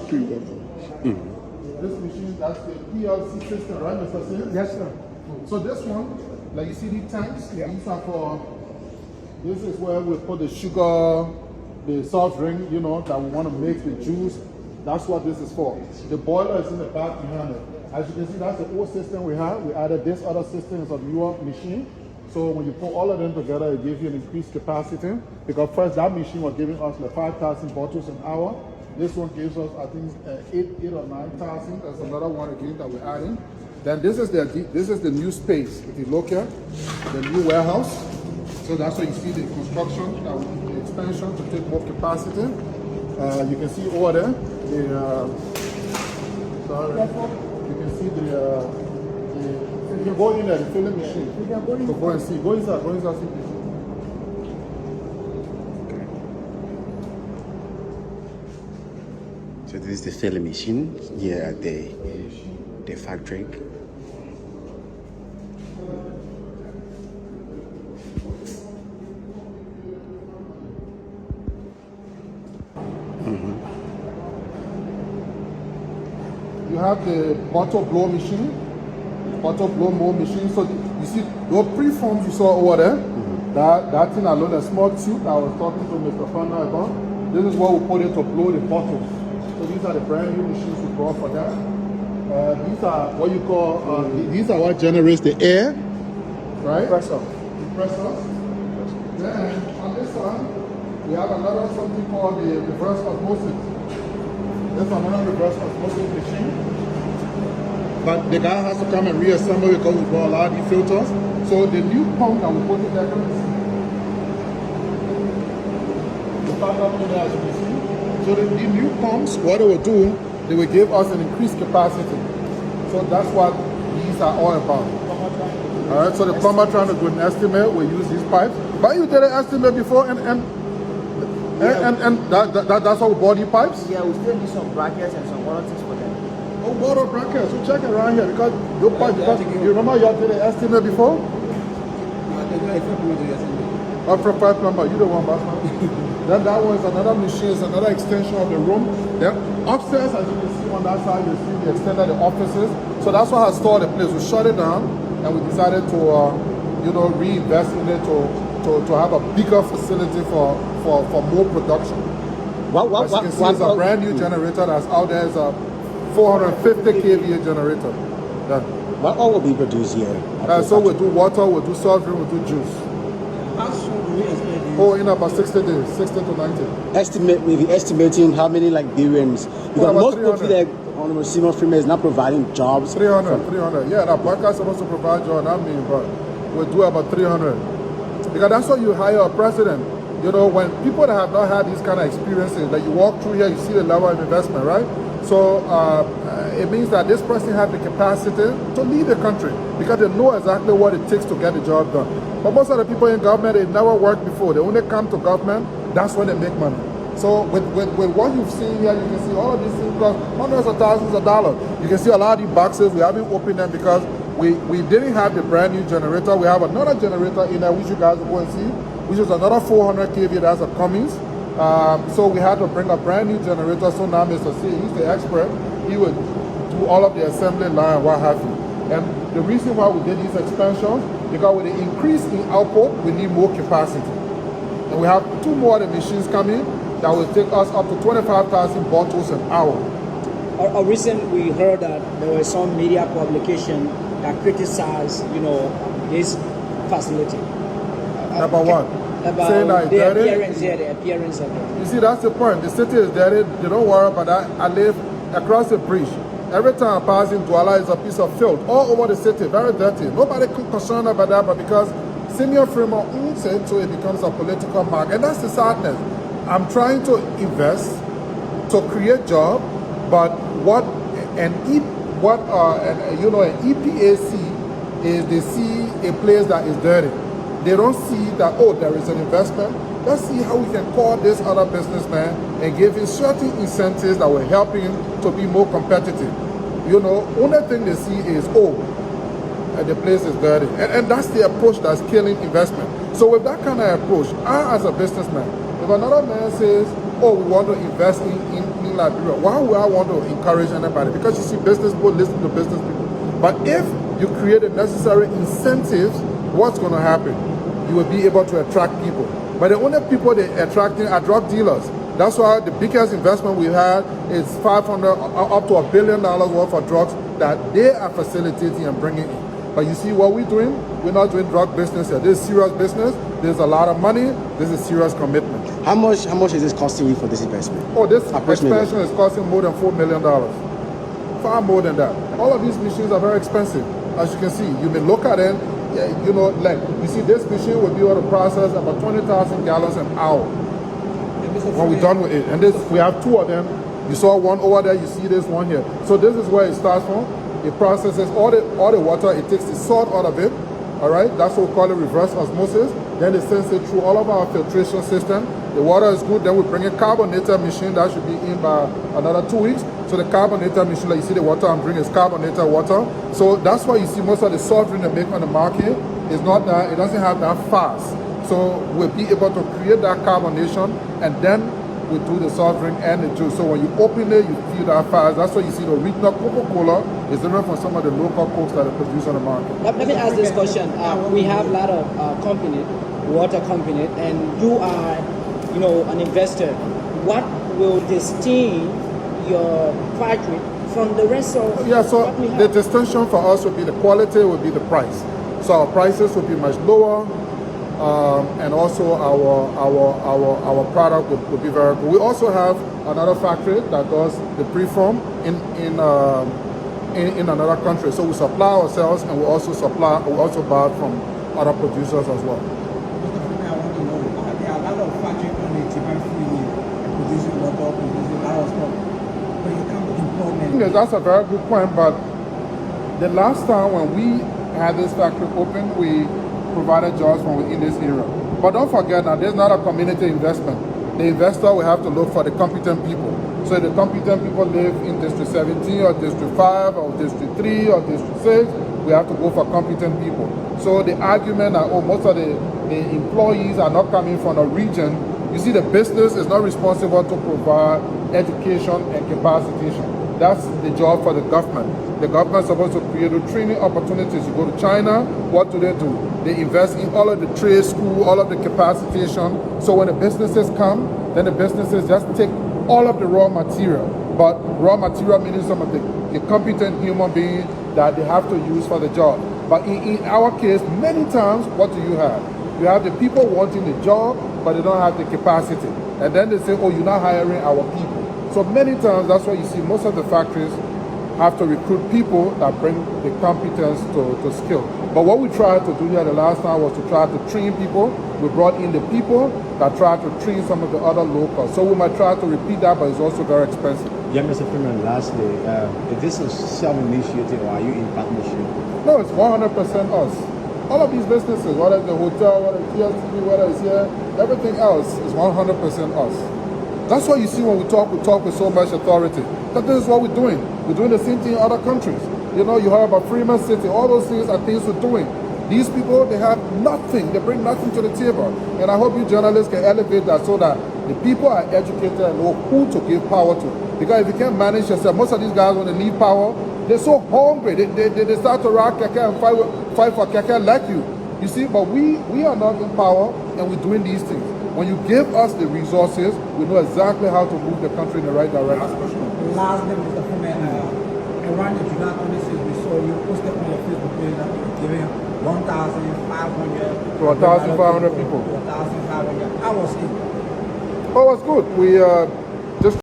factory worker. This machine, that's the PLC system, right, Mr. Simeon? Yes, sir. So this one, like you see these tanks, these are for, this is where we put the sugar, the soft drink, you know, that we want to mix the juice. That's what this is for. The boiler is in the back behind it. As you can see, that's the old system we have. We added this other system, is a newer machine. So when you put all of them together, it gives you an increased capacity. Because first, that machine was giving us like 5,000 bottles an hour. This one gives us, I think, 8 or 9,000. That's another one again that we're adding. Then this is the new space. If you look here, the new warehouse. So that's where you see the construction, the expansion to take more capacity. You can see over there, you can see the you can go in there, the filling machine. You can go in. So go and see. Go inside, see. So this is the filling machine here at the factory. You have the bottle blow machine, bottle blow mold machine. So you see those preforms you saw over there, that thing alone, a small tube I was talking to Mr. Fonda about. This is what we put it to blow the bottles. So these are the brand new machines we brought for that. These are what you call, these are what generates the air, right? Compressors. Then on this one, we have another something called the reverse osmosis. This is another reverse osmosis machine. But the guy has to come and reassemble because we bought a lot of these filters. So the new pump that we put in there, the back up in there as you can see. So the new pumps, what they will do, they will give us an increased capacity. So that's what these are all about. Alright, so the plumber trying to do an estimate, we use these pipes. But you did an estimate before and that's how we bought these pipes? Yeah, we still need some brackets and some other things for them. Oh, water brackets. So check it around here because your pipe, because you remember you did an estimate before? From pipe plumber, you the one, Basman. Then that one is another machine, it's another extension of the room. Then upstairs, as you can see on that side, you see we extended the offices. So that's what has stored the place. We shut it down and we decided to, reinvest in it to have a bigger facility for more production. As you can see, it's a brand new generator that's out there. It's a 450 kVA generator. Yeah. What all will be produced here? So we'll do water, we'll do soft drink, we'll do juice. How soon do we expect this? Oh, in about 60 days, 60 to 90. Maybe estimating how many Liberians, because most people like Honorable Simeon Freeman is not providing jobs. 300. Yeah, that banker is supposed to provide jobs, not me, but we'll do about 300. Because that's why you hire a president. You know, when people that have not had these kind of experiences, that you walk through here, you see the level of investment, right? So it means that this person has the capacity to lead the country because they know exactly what it takes to get the job done. But most of the people in government, they've never worked before. They only come to government, that's when they make money. So with what you've seen here, you can see all of these things cost hundreds of thousands of dollars. You can see a lot of these boxes. We haven't opened them because we didn't have the brand new generator. We have another generator in there, which you guys will go and see, which is another 400 kVA. That's a Cummins. So we had to bring a brand new generator. So now Mr. C, he's the expert. He would do all of the assembly line, what have you. And the reason why we did these expansions, because with the increase in output, we need more capacity. And we have 2 more of the machines coming that will take us up to 25,000 bottles an hour. Recently, we heard that there was some media publication that criticized, this facility. About what? About saying that the dirty? appearance of it. You see, that's the point. The city is dirty. They don't worry about that. I live across the bridge. Every time I pass in Douala is a piece of filth all over the city, very dirty. Nobody concerned about that, but because Simeon Freeman owns it, so it becomes a political mark. And that's the sadness. I'm trying to invest to create jobs, but an EPAC is they see a place that is dirty. They don't see that, oh, there is an investment. Let's see how we can call this other businessman and give him certain incentives that will help him to be more competitive. Only thing they see is, the place is dirty. And that's the approach that's killing investment. So with that kind of approach, I as a businessman, if another man says, we want to invest in in Liberia. Why would I want to encourage anybody? Because you see business people listen to business people. But if you create the necessary incentives, what's going to happen? You will be able to attract people. But the only people they're attracting are drug dealers. That's why the biggest investment we've had is up to $1 billion worth of drugs that they are facilitating and bringing in. But you see what we're doing? We're not doing drug business here. This is serious business. There's a lot of money. This is serious commitment. How much is this costing you for this investment? Oh, this expansion is costing more than $4 million. Far more than that. All of these machines are very expensive. As you can see, you may look at it, you know, like you see this machine will be able to process about 20,000 gallons an hour when we're done with it. And this, we have two of them. You saw one over there, you see this one here. So this is where it starts from. It processes all the water, it takes the salt out of it. All right, that's what we call it reverse osmosis. Then it sends it through all of our filtration system. The water is good, then we bring a carbonator machine that should be in by another 2 weeks. So the carbonator machine, like you see the water I'm drinking is carbonated water. So that's why you see most of the soft drink they make on the market is not that, it doesn't have that fast. So we'll be able to create that carbonation and then we do the soft drink and the juice. So when you open it, you feel that fast. That's why you see the original Coca-Cola is different from some of the local Cokes that are produced on the market. Let me ask this question. We have a lot of companies, water companies, and you are, you know, an investor. What will distinguish your factory from the rest of so what we have? the distinction for us would be the quality, would be the price. So our prices would be much lower. And also our product would be very good. We also have another factory that does the preform in another country. So we supply ourselves and we also buy from other producers as well. Mr. Freeman, I want to know, there are a lot of factories on the Tiban Freeman producing water, producing a lot of stuff. But you come to employment. Yes, that's a very good point, but the last time when we had this factory open, we provided jobs from within this area. But don't forget now, there's not a community investment. The investor will have to look for the competent people. So if the competent people live in District 17 or District 5 or District 3 or District 6, we have to go for competent people. So the argument that, oh, most of the employees are not coming from a region, you see the business is not responsible to provide education and capacitation. That's the job for the government. The government is supposed to create the training opportunities. You go to China, what do? They invest in all of the trade school, all of the capacitation. So when the businesses come, then the businesses just take all of the raw material. But raw material meaning some of the competent human beings that they have to use for the job. But in our case, many times, what do you have? You have the people wanting the job, but they don't have the capacity. And then they say, oh, you're not hiring our people. So many times, that's why you see most of the factories have to recruit people that bring the competence to skill. But what we tried to do here the last time was to try to train people. We brought in the people that tried to train some of the other locals. So we might try to repeat that, but it's also very expensive. Yeah, Mr. Freeman, lastly, is this a self-initiative or are you in partnership? No, it's 100% us. All of these businesses, whether it's the hotel, whether it's TLTV, whether it's here, everything else is 100% us. That's why you see when we talk with so much authority. That this is what we're doing. We're doing the same thing in other countries. You know, you heard about Freeman City. All those things are things we're doing. These people, they have nothing. They bring nothing to the table. And I hope you journalists can elevate that so that the people are educated and know who to give power to. Because if you can't manage yourself, most of these guys, when they leave power, they're so hungry. They start to rock keke and fight for keke like you. You see, but we are not in power and we're doing these things. When you give us the resources, we know exactly how to move the country in the right direction. Last name, Mr. Freeman, around the July 26th, we saw you posted on your Facebook page that you were giving 1,500 to 1,500 people. 1,500. How was it? Oh, it was good. We just